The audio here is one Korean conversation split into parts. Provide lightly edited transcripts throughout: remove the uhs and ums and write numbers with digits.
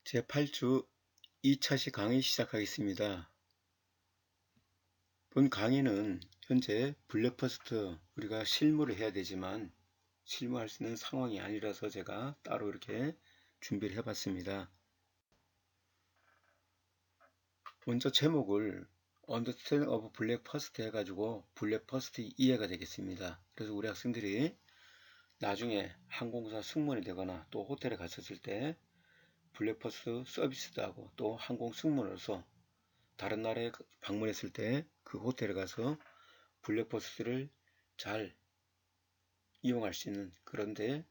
제8주 2차시 강의 시작하겠습니다. 본 강의는 현재 블랙퍼스트 우리가 실무를 해야 되지만 실무할 수 있는 상황이 아니라서 제가 따로 이렇게 준비를 해봤습니다. 먼저 제목을 Understanding of Black First 해가지고 블랙 퍼스트 이해가 되겠습니다. 그래서 우리 학생들이 나중에 항공사 승무원이 되거나 또 호텔에 갔었을 때 블랙 퍼스트 서비스도 하고 또 항공 승무원으로서 다른 나라에 방문했을 때 그 호텔에 가서 블랙버스트를 잘 이용할 수 있는 그런 데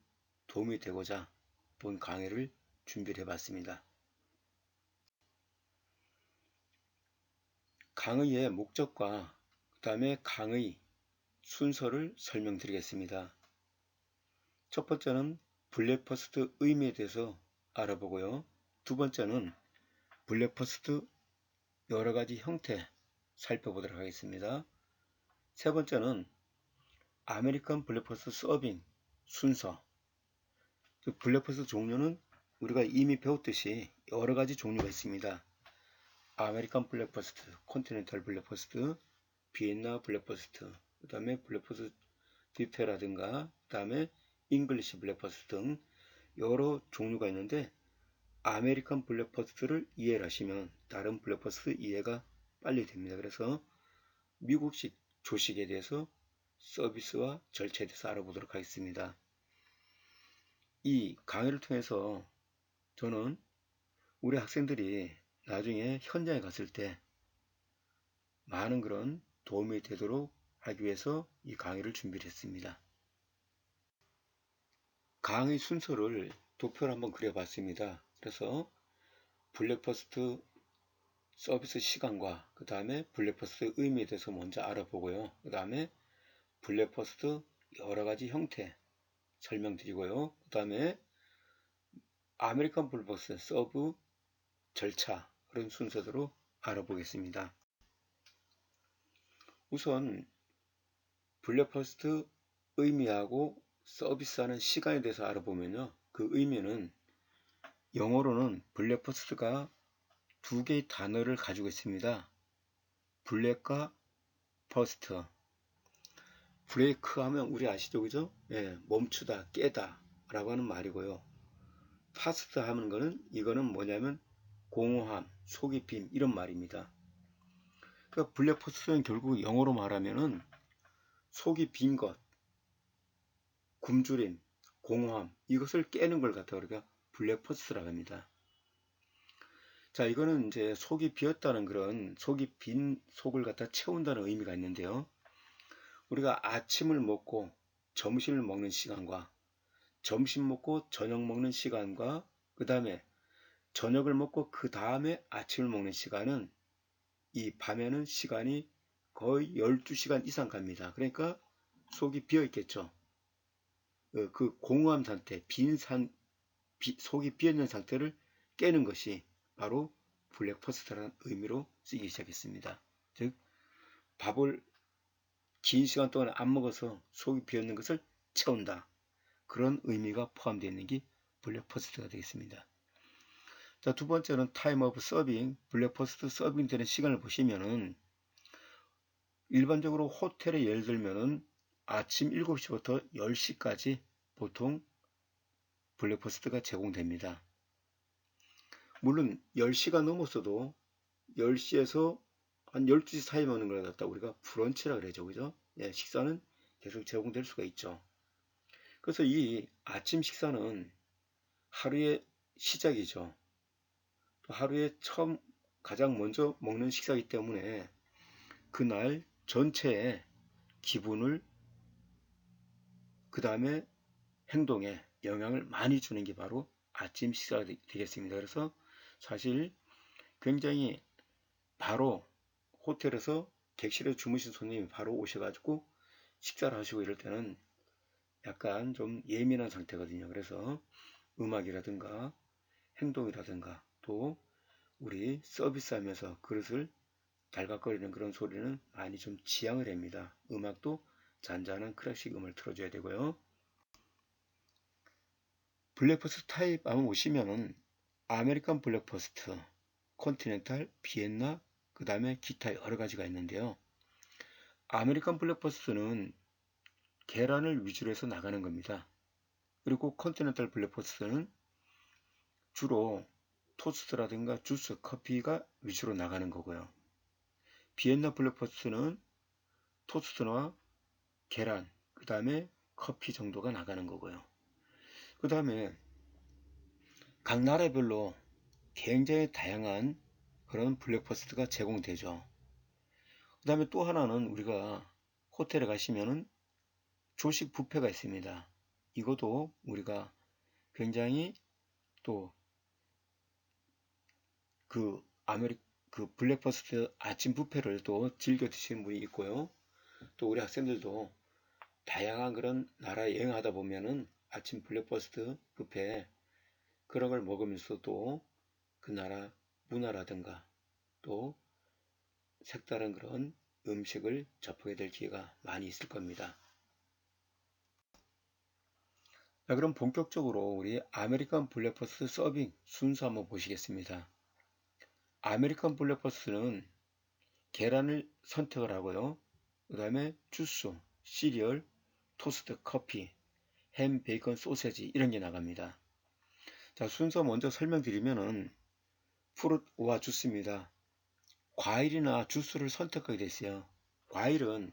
도움이 되고자 본 강의를 준비를 해봤습니다. 강의의 목적과 그 다음에 강의 순서를 설명드리겠습니다. 첫 번째는 블랙버스트 의미에 대해서 알아보고요. 두 번째는 블랙버스트 여러가지 형태 살펴보도록 하겠습니다. 세 번째는 아메리칸 블랙퍼스트 서빙 순서. 블랙퍼스트 종류는 우리가 이미 배웠듯이 여러가지 종류가 있습니다. 아메리칸 블랙퍼스트, 컨티넨탈 블랙퍼스트, 비엔나 블랙퍼스트, 그 다음에 블랙퍼스트 뷔페라든가 그 다음에 잉글리시 블랙퍼스트 등 여러 종류가 있는데 아메리칸 블랙퍼스트를 이해를 하시면 다른 블랙퍼스트 이해가 빨리 됩니다. 그래서 미국식 조식에 대해서 서비스와 절차에 대해서 알아보도록 하겠습니다. 이 강의를 통해서 저는 우리 학생들이 나중에 현장에 갔을 때 많은 그런 도움이 되도록 하기 위해서 이 강의를 준비를 했습니다. 강의 순서를 도표를 한번 그려봤습니다. 그래서 블랙퍼스트 서비스 시간과 그 다음에 블랙퍼스트 의미에 대해서 먼저 알아보고요. 그 다음에 블랙퍼스트 여러가지 형태 설명드리고요. 그 다음에 아메리칸 블랙퍼스트 서브 절차 그런 순서대로 알아보겠습니다. 우선 블랙퍼스트 의미하고 서비스하는 시간에 대해서 알아보면요. 그 의미는 영어로는 블랙퍼스트가 두 개의 단어를 가지고 있습니다. 블랙과 퍼스트. 브레이크 하면 우리 아시죠? 그죠? 예, 멈추다, 깨다 라고 하는 말이고요. 파스트 하는 거는 이거는 뭐냐면 공허함, 속이 빔 이런 말입니다. 그러니까 블랙퍼스트는 결국 영어로 말하면은 속이 빈 것, 굶주림, 공허함 이것을 깨는 걸 갖다 우리가 블랙퍼스트라고 합니다. 자, 이거는 이제 속이 비었다는 그런 속이 빈 속을 갖다 채운다는 의미가 있는데요. 우리가 아침을 먹고 점심을 먹는 시간과 점심 먹고 저녁 먹는 시간과 그 다음에 저녁을 먹고 그 다음에 아침을 먹는 시간은 이 밤에는 시간이 거의 12시간 이상 갑니다. 그러니까 속이 비어 있겠죠. 그 공허함 상태, 속이 비어 있는 상태를 깨는 것이 바로 블랙퍼스트라는 의미로 쓰기 시작했습니다. 즉 밥을 긴 시간 동안 안 먹어서 속이 비어 있는 것을 채운다. 그런 의미가 포함되어 있는 게 블랙퍼스트가 되겠습니다. 자, 두 번째는 타임 오브 서빙, 블랙퍼스트 서빙 되는 시간을 보시면은 일반적으로 호텔에 예를 들면은 아침 7시부터 10시까지 보통 블랙퍼스트가 제공됩니다. 물론 10시가 넘었어도 10시에서 한 12시 사이 먹는 걸 갖다 우리가 브런치라 그러죠. 그죠? 예, 식사는 계속 제공될 수가 있죠. 그래서 이 아침 식사는 하루의 시작이죠. 또 하루에 처음 가장 먼저 먹는 식사이기 때문에 그날 전체의 기분을 그 다음에 행동에 영향을 많이 주는 게 바로 아침 식사가 되겠습니다. 그래서 사실 굉장히 바로 호텔에서 객실에 주무신 손님이 바로 오셔가지고 식사를 하시고 이럴 때는 약간 좀 예민한 상태거든요. 그래서 음악이라든가 행동이라든가 또 우리 서비스하면서 그릇을 달각거리는 그런 소리는 많이 좀 지양을 합니다. 음악도 잔잔한 클래식 음을 틀어줘야 되고요. 블랙퍼스트 타입 한번 보시면은 아메리칸 블랙퍼스트, 컨티넨탈, 비엔나, 그 다음에 기타 여러 가지가 있는데요. 아메리칸 블랙퍼스트는 계란을 위주로 해서 나가는 겁니다. 그리고 컨티넨탈 블랙퍼스트는 주로 토스트라든가 주스, 커피가 위주로 나가는 거고요. 비엔나 블랙퍼스트는 토스트나 계란, 그 다음에 커피 정도가 나가는 거고요. 그 다음에 각 나라별로 굉장히 다양한 그런 블랙퍼스트가 제공되죠. 그 다음에 또 하나는 우리가 호텔에 가시면은 조식 뷔페가 있습니다. 이것도 우리가 굉장히 또 그 블랙퍼스트 아침 뷔페를 또 즐겨 드시는 분이 있고요. 또 우리 학생들도 다양한 그런 나라 여행하다 보면은 아침 블랙퍼스트 뷔페 그런 걸 먹으면서도 그 나라 문화라든가 또 색다른 그런 음식을 접하게 될 기회가 많이 있을 겁니다. 자, 그럼 본격적으로 우리 아메리칸 블랙퍼스트 서빙 순서 한번 보시겠습니다. 아메리칸 블랙퍼스트는 계란을 선택을 하고요. 그 다음에 주스, 시리얼, 토스트, 커피, 햄, 베이컨, 소세지 이런 게 나갑니다. 자, 순서 먼저 설명드리면은 프루트와 주스입니다. 과일이나 주스를 선택하게 됐어요. 과일은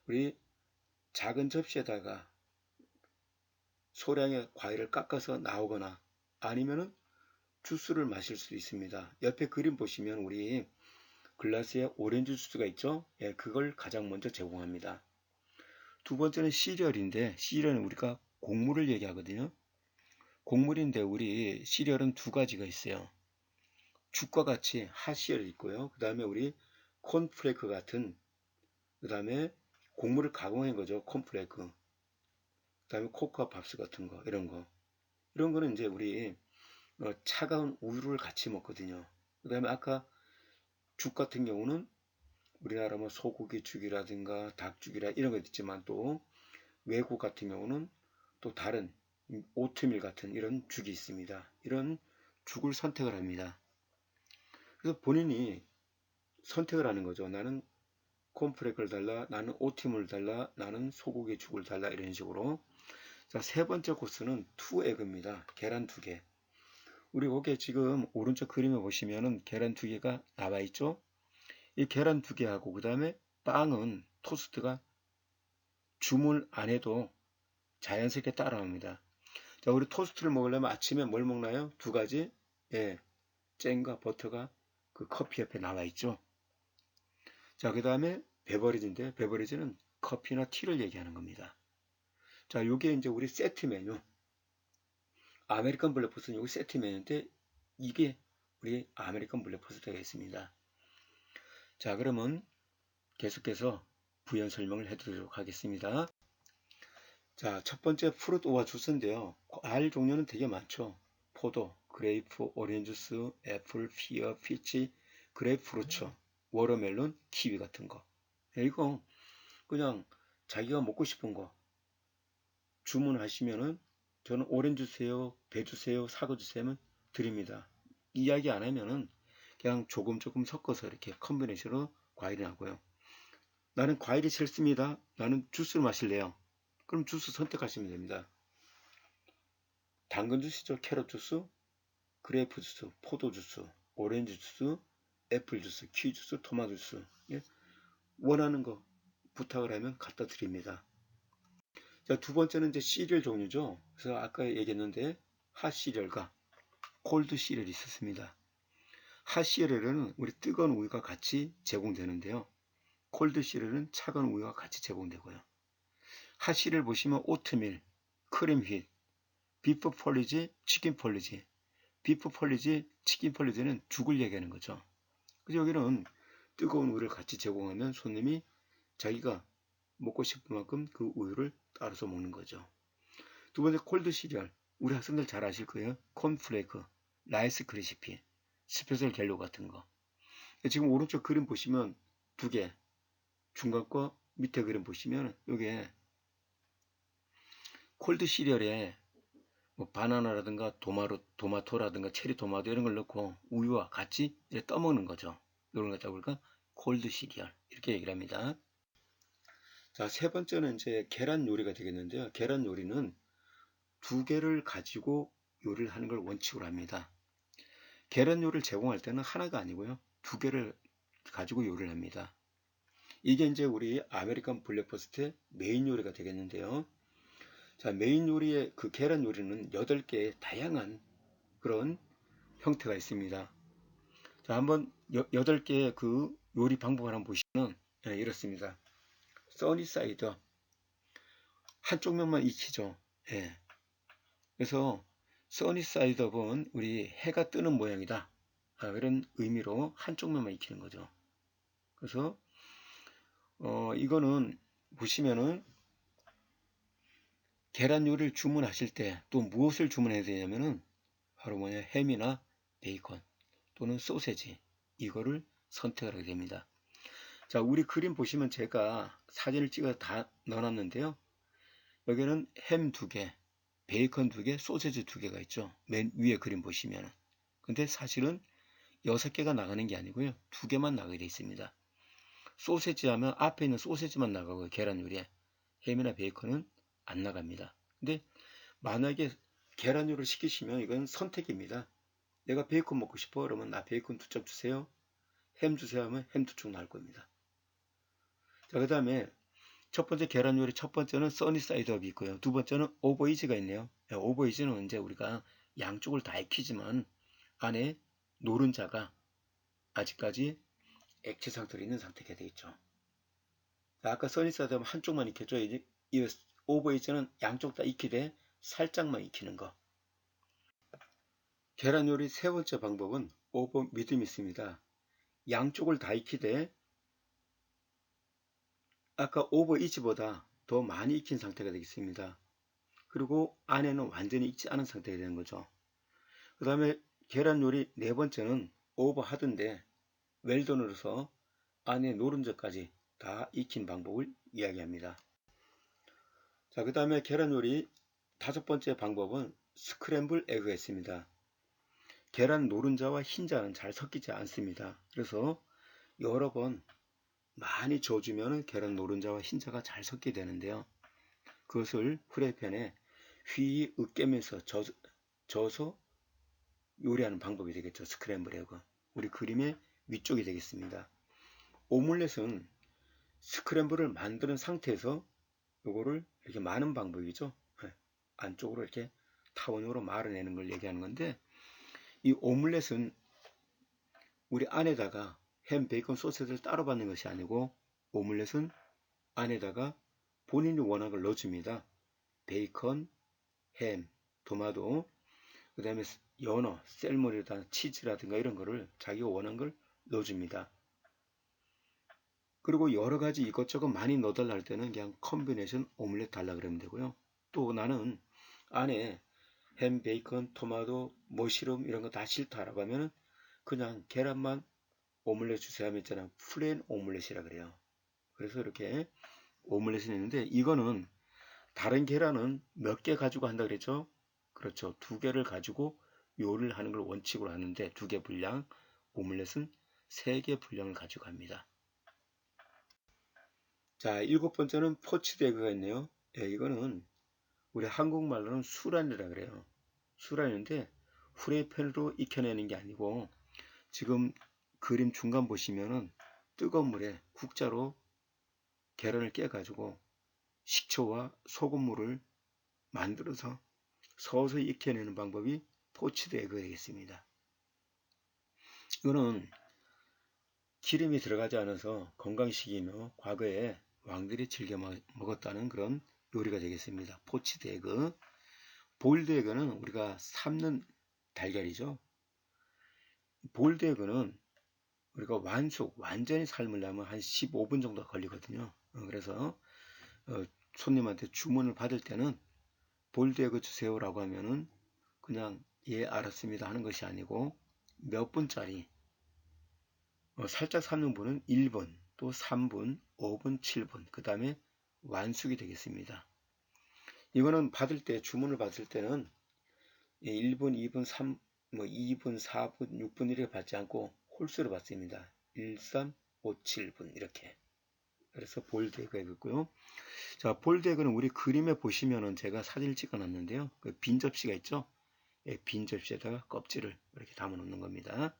우리 작은 접시에다가 소량의 과일을 깎아서 나오거나 아니면은 주스를 마실 수 있습니다. 옆에 그림 보시면 우리 글라스에 오렌지 주스가 있죠? 예, 그걸 가장 먼저 제공합니다. 두 번째는 시리얼인데 시리얼은 우리가 곡물을 얘기하거든요. 곡물인데 우리 시리얼은 두 가지가 있어요. 죽과 같이 핫시리얼이 있고요. 그 다음에 우리 콘플레이크 같은 그 다음에 곡물을 가공한 거죠. 콘플레이크. 그 다음에 코코아 팝스 같은 거 이런 거. 이런 거는 이제 우리 차가운 우유를 같이 먹거든요. 그 다음에 아까 죽 같은 경우는 우리나라 뭐 소고기 죽이라든가 닭죽이라 이런 거 있지만 또 외국 같은 경우는 또 다른 오트밀 같은 이런 죽이 있습니다. 이런 죽을 선택을 합니다. 그래서 본인이 선택을 하는 거죠. 나는 콘프레크를 달라, 나는 오트밀을 달라, 나는 소고기 죽을 달라 이런 식으로. 자, 세 번째 코스는 투에그입니다. 계란 2개. 우리 거기에 지금 오른쪽 그림에 보시면은 계란 2개가 나와 있죠. 이 계란 2개하고 그 다음에 빵은 토스트가 주문 안 해도 자연스럽게 따라옵니다. 자, 우리 토스트를 먹으려면 아침에 뭘 먹나요? 두 가지. 예, 잼과 버터가 그 커피 옆에 나와 있죠. 자, 그 다음에 베버리지인데 베버리지는 커피나 티를 얘기하는 겁니다. 자, 요게 이제 우리 세트 메뉴. 아메리칸 블랙퍼스트는 여기 세트 메뉴인데 이게 우리 아메리칸 블랙퍼스트가 있습니다. 자, 그러면 계속해서 부연 설명을 해드리도록 하겠습니다. 자, 첫 번째 프루트와 주스인데요. 과일 종류는 되게 많죠. 포도, 그레이프, 오렌지 주스, 애플, 피어, 피치, 그레이프루트, 워터멜론, 키위 같은 거. 이거 그냥 자기가 먹고 싶은 거 주문하시면은 저는 오렌지 주세요, 배 주세요, 사과 주세요 하면 드립니다. 이야기 안 하면은 그냥 조금 섞어서 이렇게 컨비네이션으로 과일이 나고요. 나는 과일이 싫습니다. 나는 주스를 마실래요. 그럼 주스 선택하시면 됩니다. 당근 주스죠. 캐럿 주스, 그레이프 주스, 포도 주스, 오렌지 주스, 애플 주스, 키위 주스, 토마토 주스. 예? 원하는 거 부탁을 하면 갖다 드립니다. 자, 두 번째는 이제 시리얼 종류죠. 그래서 아까 얘기했는데 핫 시리얼과 콜드 시리얼이 있었습니다. 핫 시리얼은 우리 뜨거운 우유가 같이 제공되는데요. 콜드 시리얼은 차가운 우유와 같이 제공되고요. 핫 시리얼 보시면 오트밀, 크림 휘, 비프 폴리지, 치킨 폴리지. 비프 폴리지, 치킨 폴리지는 죽을 얘기하는 거죠. 그래서 여기는 뜨거운 우유를 같이 제공하면 손님이 자기가 먹고 싶은 만큼 그 우유를 따라서 먹는 거죠. 두 번째 콜드 시리얼. 우리 학생들 잘 아실 거예요. 콘플레이크, 라이스 크리시피, 스페셜 갤로 같은 거. 지금 오른쪽 그림 보시면 두 개, 중간 거 밑에 그림 보시면 이게 콜드 시리얼에 뭐 바나나라든가 토마토라든가 체리 토마토 이런 걸 넣고 우유와 같이 이제 떠먹는 거죠. 이런 것다 우리가 콜드 시리얼 이렇게 얘기를 합니다. 자, 세 번째는 이제 계란 요리가 되겠는데요. 계란 요리는 두 개를 가지고 요리를 하는 걸 원칙으로 합니다. 계란 요리를 제공할 때는 하나가 아니고요. 두 개를 가지고 요리를 합니다. 이게 이제 우리 아메리칸 블랙퍼스트의 메인 요리가 되겠는데요. 자, 메인 요리의 그 계란 요리는 8개의 다양한 그런 형태가 있습니다. 자, 한번 8개의 그 요리 방법을 한번 보시면 이렇습니다. 써니사이드 한쪽 면만 익히죠. 예. 그래서 써니사이드업은 우리 해가 뜨는 모양이다. 이런 의미로 한쪽 면만 익히는 거죠. 그래서 이거는 보시면은 계란 요리를 주문하실 때 또 무엇을 주문해야 되냐면은 바로 뭐냐 햄이나 베이컨 또는 소세지 이거를 선택하게 됩니다. 자, 우리 그림 보시면 제가 사진을 찍어 다 넣어놨는데요. 여기는 햄 2개, 베이컨 2개, 소세지 2개가 있죠. 맨 위에 그림 보시면. 근데 사실은 6개가 나가는 게 아니고요. 2개만 나가게 되어 있습니다. 소세지 하면 앞에 있는 소세지만 나가고 계란 요리에 햄이나 베이컨은 안 나갑니다. 근데 만약에 계란 요리를 시키시면 이건 선택입니다. 내가 베이컨 먹고 싶어 그러면 나 베이컨 2점 주세요. 햄 주세요 하면 햄 2쪽 나올 겁니다. 자, 그 다음에 첫 번째 계란 요리 첫 번째는 써니사이드업이 있고요. 두 번째는 오버이즈가 있네요. 오버이즈는 이제 우리가 양쪽을 다 익히지만 안에 노른자가 아직까지 액체 상태로 있는 상태가 되어 있죠. 아까 써니사이드업 한쪽만 익혔죠. 이제 이 오버이즈는 양쪽 다 익히되 살짝만 익히는 거. 계란 요리 세 번째 방법은 오버 미드미스입니다. 양쪽을 다 익히되 아까 오버이즈보다 더 많이 익힌 상태가 되겠습니다. 그리고 안에는 완전히 익지 않은 상태가 되는 거죠. 그 다음에 계란 요리 네 번째는 오버하드인데 웰던으로서 안에 노른자까지 다 익힌 방법을 이야기합니다. 자, 그 다음에 계란 요리 다섯 번째 방법은 스크램블 에그가 있습니다. 계란 노른자와 흰자는 잘 섞이지 않습니다. 그래서 여러 번 많이 저어주면 계란 노른자와 흰자가 잘 섞게 되는데요. 그것을 프라이팬에 휘 으깨면서 저어서 요리하는 방법이 되겠죠. 스크램블 에그. 우리 그림의 위쪽이 되겠습니다. 오믈렛은 스크램블을 만드는 상태에서 요거를 이렇게 마는 방법이죠. 안쪽으로 이렇게 타원으로 말아내는 걸 얘기하는 건데 이 오믈렛은 우리 안에다가 햄, 베이컨, 소스를 따로 받는 것이 아니고 오믈렛은 안에다가 본인이 원하는 걸 넣어줍니다. 베이컨, 햄, 토마토, 그 다음에 연어, 셀머리나 치즈라든가 이런 거를 자기가 원하는 걸 넣어줍니다. 그리고 여러 가지 이것저것 많이 넣어달라 할 때는 그냥 컨비네이션 오믈렛 달라 그러면 되고요. 또 나는 안에 햄, 베이컨, 토마토, 머시룸 이런 거 다 싫다라고 하면은 그냥 계란만 오믈렛 주세요 하면 있잖아. 플레인 오믈렛이라 그래요. 그래서 이렇게 오믈렛이 있는데 이거는 다른 계란은 몇 개 가지고 한다 그랬죠? 그렇죠. 2개를 가지고 요리를 하는 걸 원칙으로 하는데 2개 분량, 오믈렛은 3개 분량을 가지고 합니다. 자, 일곱 번째는 포치드 에그가 있네요. 이거는 우리 한국말로는 수란이라 그래요. 수란인데 후라이팬으로 익혀내는 게 아니고 지금 그림 중간 보시면은 뜨거운 물에 국자로 계란을 깨가지고 식초와 소금물을 만들어서 서서히 익혀내는 방법이 포치드 에그가 되겠습니다. 이거는 기름이 들어가지 않아서 건강식이며 과거에 왕들이 즐겨 먹었다는 그런 요리가 되겠습니다. 포치드 에그. 보일드 에그는 우리가 삶는 달걀이죠. 보일드 에그는 우리가 완전히 삶으려면 한 15분 정도 걸리거든요. 그래서 손님한테 주문을 받을 때는 보일드 에그 주세요라고 하면은 그냥 예 알았습니다 하는 것이 아니고 몇 분짜리 살짝 삶는 분은 1분 또 3분 5분 7분 그 다음에 완숙이 되겠습니다. 이거는 주문을 받을 때는 1분, 2분, 3, 뭐 2분, 4분, 6분 이렇게 받지 않고 홀수로 받습니다. 1, 3, 5, 7분 이렇게. 그래서 볼드에그가 있고요. 자, 볼드에그는 우리 그림에 보시면은 제가 사진을 찍어 놨는데요. 그 빈 접시가 있죠? 예, 빈 접시에다가 껍질을 이렇게 담아 놓는 겁니다.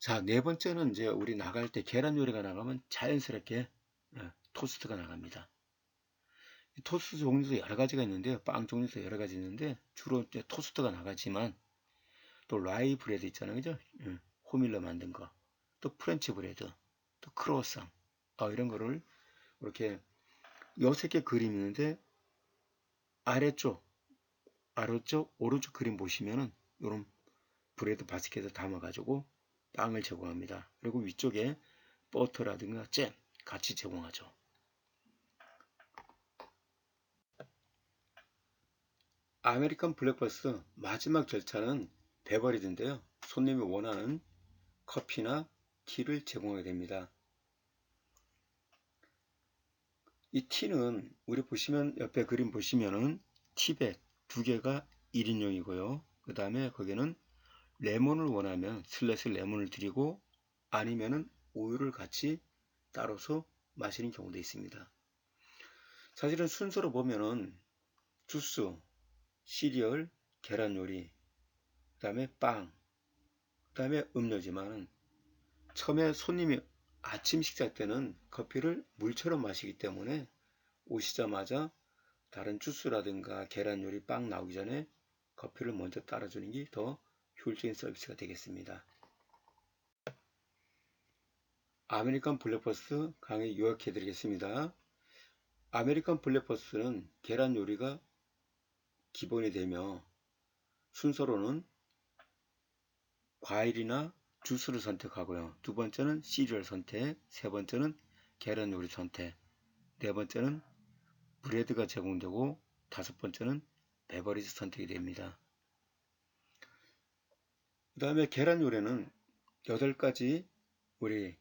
자, 네 번째는 이제 우리 나갈 때 계란 요리가 나가면 자연스럽게 토스트가 나갑니다. 토스트 종류도 여러 가지가 있는데요. 빵 종류도 여러 가지 있는데 주로 이제 토스트가 나가지만 또 라이 브레드 있잖아요. 그죠? 호밀로 만든 거. 또 프렌치 브레드, 또 크로와상. 이런 거를 이렇게 여섯 개 그림이 있는데 아래쪽, 오른쪽 그림 보시면은 이런 브레드 바스켓에 담아가지고 빵을 제공합니다. 그리고 위쪽에 버터라든가 잼 같이 제공하죠. 아메리칸 블랙버스 마지막 절차는 베버리지인데요. 손님이 원하는 커피나 티를 제공하게 됩니다. 이 티는 우리 보시면 옆에 그림 보시면은 티백 두 개가 1인용이고요. 그 다음에 거기는 레몬을 원하면 슬래시 레몬을 드리고 아니면은 우유를 같이 따로서 마시는 경우도 있습니다. 사실은 순서로 보면은 주스, 시리얼, 계란 요리, 그 다음에 빵, 그 다음에 음료지만 처음에 손님이 아침 식사 때는 커피를 물처럼 마시기 때문에 오시자마자 다른 주스라든가 계란 요리, 빵 나오기 전에 커피를 먼저 따라주는 게 더 효율적인 서비스가 되겠습니다. 아메리칸 블랙버스트 강의 요약해 드리겠습니다. 아메리칸 블랙버스트는 계란 요리가 기본이 되며 순서로는 과일이나 주스를 선택하고요. 두 번째는 시리얼 선택, 세 번째는 계란 요리 선택, 네 번째는 브레드가 제공되고 다섯 번째는 베버리지 선택이 됩니다. 그 다음에 계란 요리는 8가지 우리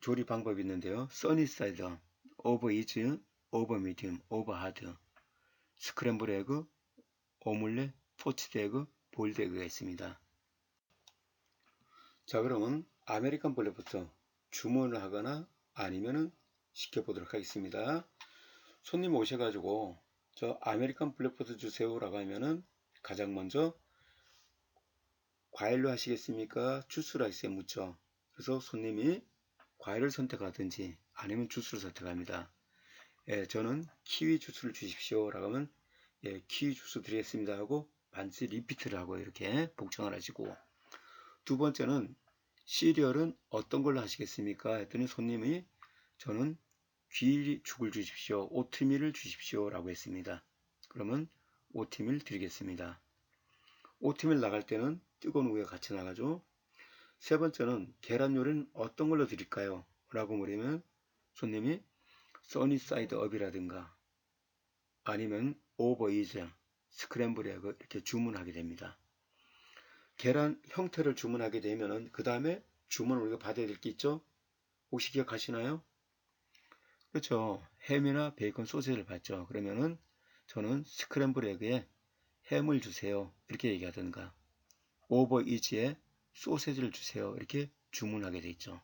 조리 방법이 있는데요. 써니사이드, 오버 이즈, 오버 미디움, 오버 하드, 스크램블 에그, 오믈렛, 포치드 에그, 보일드 에그가 있습니다. 자, 그러면 아메리칸 블랙버터 주문을 하거나 아니면은 시켜보도록 하겠습니다. 손님 오셔가지고 저 아메리칸 블랙버터 주세요라고 하면은 가장 먼저 과일로 하시겠습니까? 주스로 하시겠어요? 묻죠. 그래서 손님이 과일을 선택하든지 아니면 주스를 선택합니다. 예, 저는 키위 주스를 주십시오 라고 하면 예, 키위 주스 드리겠습니다 하고 반드시 리피트를 하고 이렇게 복창을 하시고, 두 번째는 시리얼은 어떤 걸로 하시겠습니까? 했더니 손님이 저는 귀죽을 주십시오, 오트밀을 주십시오 라고 했습니다. 그러면 오트밀 드리겠습니다. 오트밀 나갈 때는 뜨거운 우유가 같이 나가죠. 세 번째는 계란 요리는 어떤 걸로 드릴까요? 라고 물으면 손님이 써니사이드 업이라든가 아니면 오버 이즈, 스크램블 에그 이렇게 주문하게 됩니다. 계란 형태를 주문하게 되면은 그 다음에 주문을 우리가 받아야 될 게 있죠? 혹시 기억하시나요? 그렇죠. 햄이나 베이컨 소세지를 받죠. 그러면은 저는 스크램블 에그에 햄을 주세요 이렇게 얘기하든가 오버 이즈에 소세지를 주세요 이렇게 주문하게 돼 있죠.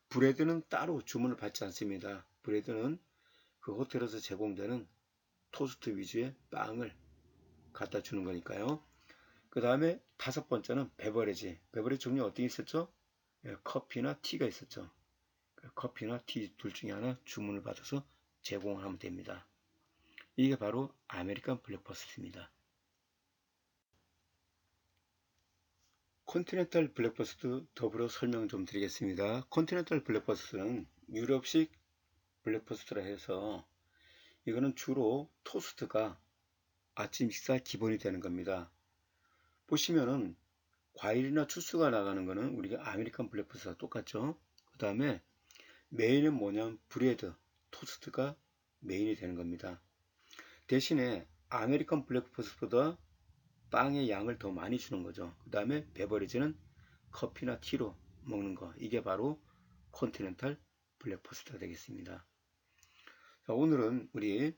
브레드는 따로 주문을 받지 않습니다. 브레드는 그 호텔에서 제공되는 토스트 위주의 빵을 갖다 주는 거니까요. 그 다음에 다섯 번째는 베버리지. 베버리지 종류 어떻게 있었죠? 예, 커피나 티가 있었죠. 커피나 티 둘 중에 하나 주문을 받아서 제공을 하면 됩니다. 이게 바로 아메리칸 블랙버스트입니다. 컨티넨탈 블랙버스트 더불어 설명 좀 드리겠습니다. 컨티넨탈 블랙버스트는 유럽식 블랙버스트라 해서 이거는 주로 토스트가 아침 식사 기본이 되는 겁니다. 보시면은 과일이나 주스가 나가는 거는 우리가 아메리칸 블랙버스트와 똑같죠. 그 다음에 메인은 뭐냐면 브레드, 토스트가 메인이 되는 겁니다. 대신에 아메리칸 블랙버스트보다 빵의 양을 더 많이 주는 거죠. 그 다음에 베버리지는 커피나 티로 먹는 거. 이게 바로 컨티넨탈 블랙버스트가 되겠습니다. 자, 오늘은 우리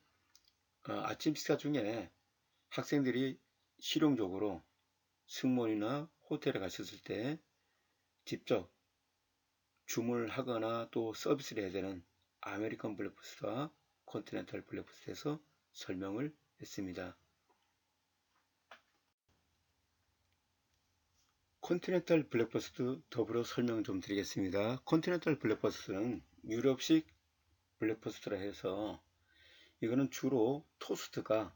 아침 식사 중에 학생들이 실용적으로 승무원이나 호텔에 가셨을 때 직접 주문을 하거나 또 서비스를 해야 되는 아메리칸 블랙퍼스트와 컨티넨탈 블랙퍼스트에서 설명을 했습니다. 컨티넨탈 블랙퍼스트 더불어 설명 좀 드리겠습니다. 컨티넨탈 블랙퍼스트는 유럽식 블랙퍼스트라 해서 이거는 주로 토스트가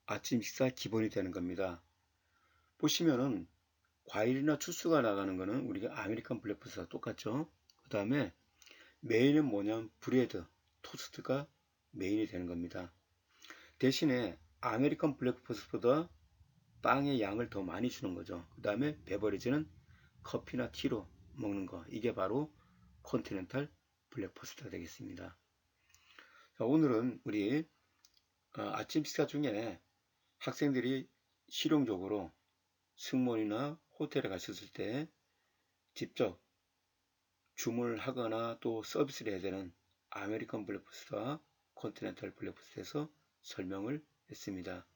아침 식사 기본이 되는 겁니다. 보시면은 과일이나 주스가 나가는 거는 우리가 아메리칸 블랙퍼스트와 똑같죠. 그 다음에 메인은 뭐냐면 브레드, 토스트가 메인이 되는 겁니다. 대신에 아메리칸 블랙퍼스트보다 빵의 양을 더 많이 주는 거죠. 그 다음에 베버리지는 커피나 티로 먹는 거. 이게 바로 컨티넨탈 블랙퍼스트가 되겠습니다. 자, 오늘은 우리 아침 식사 중에 학생들이 실용적으로 승무원이나 호텔에 가셨을 때 직접 주문을 하거나 또 서비스를 해야 되는 아메리칸 블랙퍼스트와 컨티넨탈 블랙퍼스트에서 설명을 했습니다.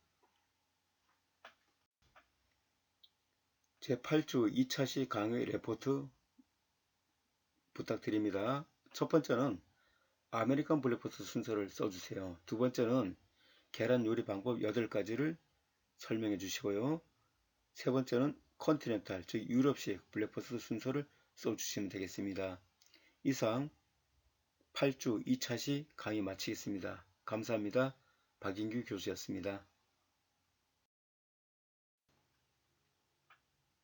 제8주 2차시 강의 레포트 부탁드립니다. 첫 번째는 아메리칸 블랙퍼스트 순서를 써주세요. 두 번째는 계란 요리 방법 8가지를 설명해 주시고요. 세 번째는 컨티넨탈, 즉 유럽식 블랙퍼스트 순서를 써주시면 되겠습니다. 이상 8주 2차시 강의 마치겠습니다. 감사합니다. 박인규 교수였습니다.